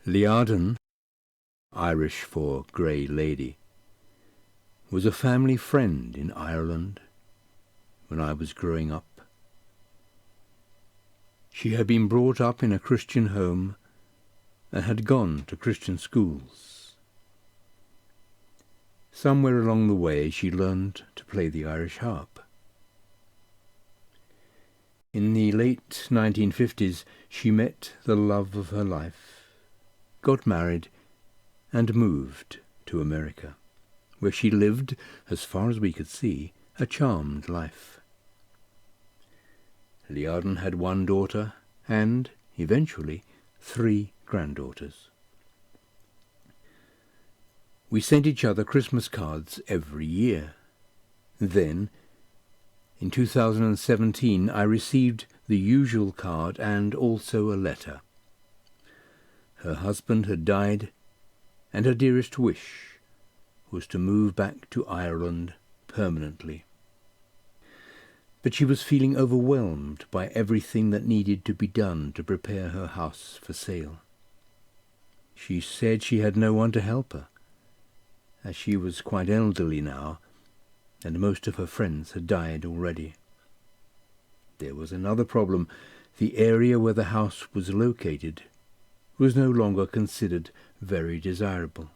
Liaden, Irish for grey lady, was a family friend in Ireland when I was growing up. She had been brought up in a Christian home and had gone to Christian schools. Somewhere along the way she learned to play the Irish harp. In the late 1950s she met the love of her life, got married and moved to America, where she lived, as far as we could see, a charmed life. Liaden had one daughter and, eventually, 3 granddaughters. We sent each other Christmas cards every year. Then, in 2017, I received the usual card and also a letter. Her husband had died, and her dearest wish was to move back to Ireland permanently. But she was feeling overwhelmed by everything that needed to be done to prepare her house for sale. She said she had no one to help her, as she was quite elderly now, and most of her friends had died already. There was another problem. The area where the house was located was no longer considered very desirable.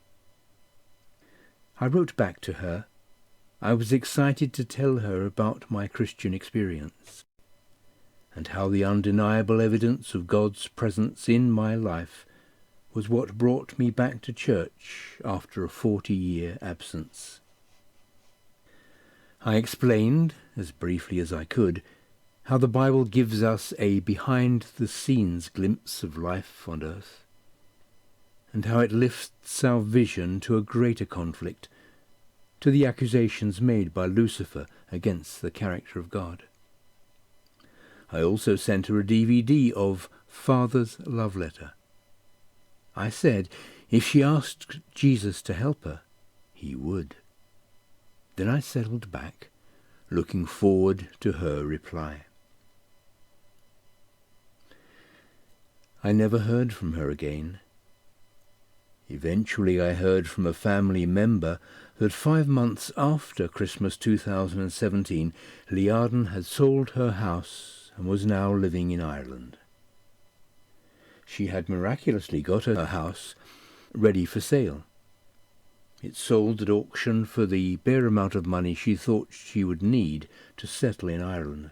I wrote back to her. I was excited to tell her about my Christian experience, and how the undeniable evidence of God's presence in my life was what brought me back to church after a 40-year absence. I explained, as briefly as I could, how the Bible gives us a behind-the-scenes glimpse of life on earth, and how it lifts our vision to a greater conflict, to the accusations made by Lucifer against the character of God. I also sent her a DVD of Father's Love Letter. I said if she asked Jesus to help her, he would. Then I settled back, looking forward to her reply. I never heard from her again. Eventually I heard from a family member that 5 months after Christmas 2017, Liaden had sold her house and was now living in Ireland. She had miraculously got her house ready for sale. It sold at auction for the bare amount of money she thought she would need to settle in Ireland.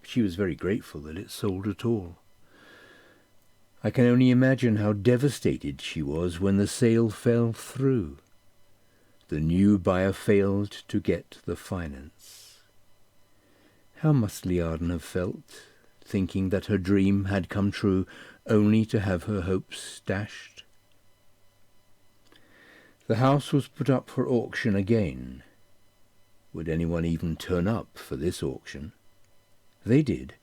She was very grateful that it sold at all. I can only imagine how devastated she was when the sale fell through. The new buyer failed to get the finance. How must Liaden have felt, thinking that her dream had come true, only to have her hopes dashed? The house was put up for auction again. Would anyone even turn up for this auction? They did,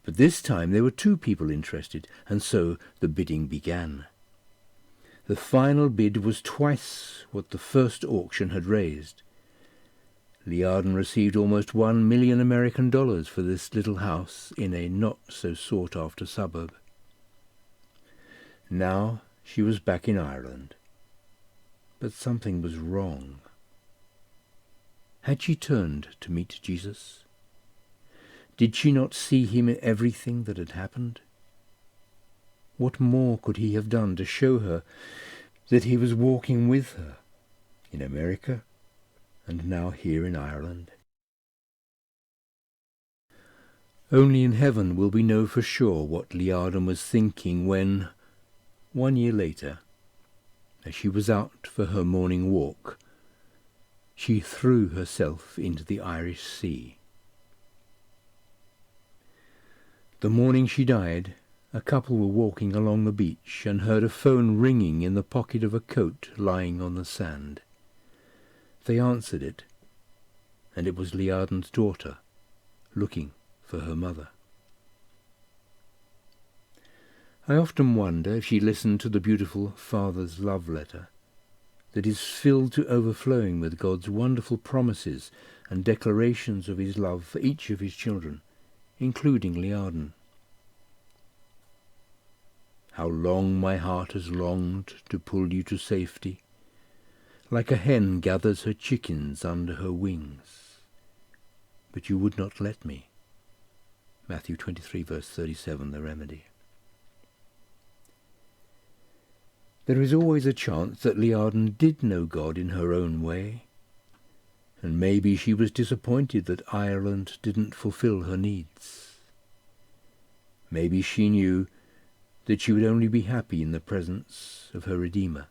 but this time there were 2 people interested, and so the bidding began. The final bid was twice what the first auction had raised. Liaden received almost $1 million American for this little house in a not-so-sought-after suburb. Now she was back in Ireland. But something was wrong. Had she turned to meet Jesus? Did she not see him in everything that had happened? What more could he have done to show her that he was walking with her in America and now here in Ireland? Only in heaven will we know for sure what Liaden was thinking when, 1 year later, as she was out for her morning walk, she threw herself into the Irish Sea. The morning she died, a couple were walking along the beach and heard a phone ringing in the pocket of a coat lying on the sand. They answered it, and it was Liaden's daughter, looking for her mother. I often wonder if she listened to the beautiful Father's love letter that is filled to overflowing with God's wonderful promises and declarations of his love for each of his children, including Liaden. how long my heart has longed to pull you to safety, like a hen gathers her chickens under her wings. But you would not let me. Matthew 23, verse 37, the remedy. There is always a chance that Liaden did know God in her own way, and maybe she was disappointed that Ireland didn't fulfill her needs. Maybe she knew that she would only be happy in the presence of her Redeemer,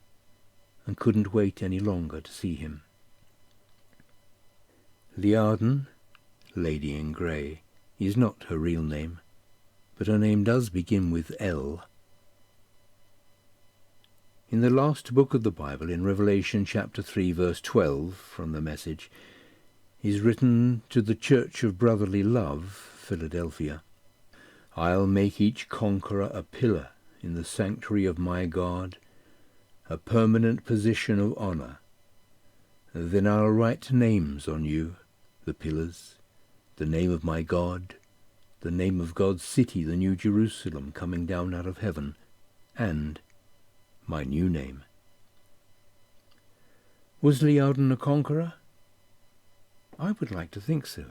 and couldn't wait any longer to see him. Liaden, Lady in Grey, is not her real name, but her name does begin with L. In the last book of the Bible, in Revelation chapter 3, verse 12, from the Message, is written to the Church of Brotherly Love, Philadelphia, I'll make each conqueror a pillar in the sanctuary of my God, a permanent position of honour. Then I'll write names on you, the pillars, the name of my God, the name of God's city, the New Jerusalem coming down out of heaven, and my new name. Was Liaden a conqueror? I would like to think so.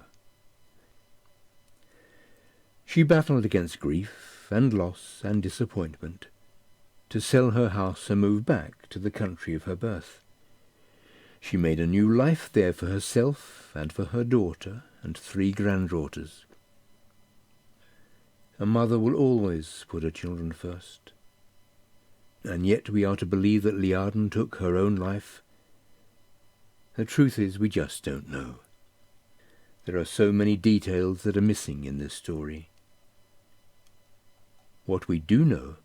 She battled against grief and loss and disappointment, to sell her house and move back to the country of her birth. She made a new life there for herself and for her daughter and 3 granddaughters. A mother will always put her children first. And yet we are to believe that Liaden took her own life. The truth is, we just don't know. There are so many details that are missing in this story. What we do know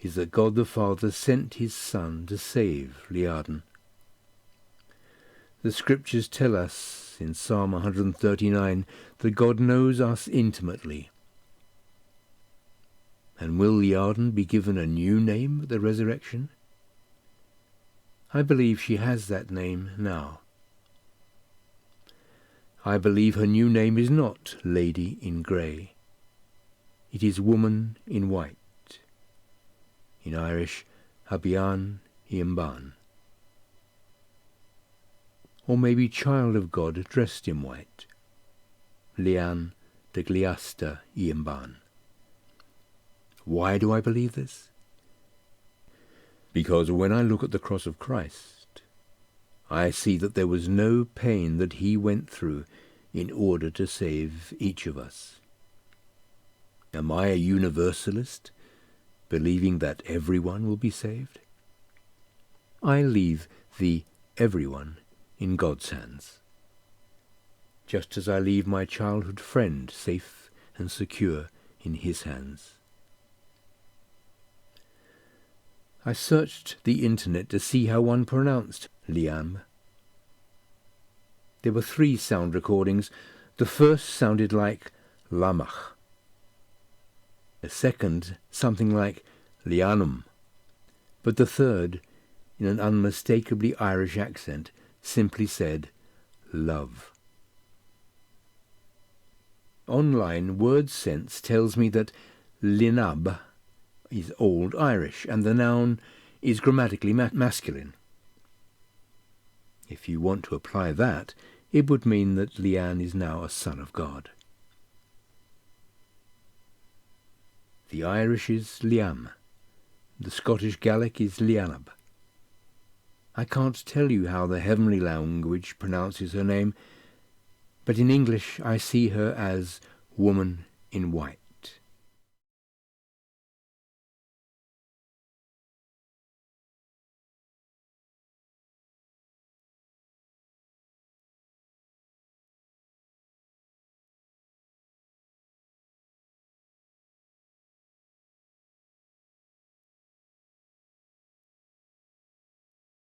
is that God the Father sent his Son to save Liaden. The Scriptures tell us in Psalm 139 that God knows us intimately. And will Liaden be given a new name at the resurrection? I believe she has that name now. I believe her new name is not Lady in Grey. It is Woman in White. In Irish, Habian Iamban. Or maybe Child of God dressed in white. Lian de Gliasta Iamban. Why do I believe this? Because when I look at the cross of Christ, I see that there was no pain that he went through in order to save each of us. Am I a universalist, believing that everyone will be saved? I leave the everyone in God's hands, just as I leave my childhood friend safe and secure in his hands. I searched the internet to see how one pronounced Liam. There were 3 sound recordings. The first sounded like Lamach. The second something like Lianum. But the third, in an unmistakably Irish accent, simply said love. Online WordSense tells me that Linab is Old Irish, and the noun is grammatically masculine. If you want to apply that, it would mean that Lian is now a son of God. The Irish is Liam. The Scottish Gaelic is Lianab. I can't tell you how the heavenly language pronounces her name, but in English I see her as Woman in White.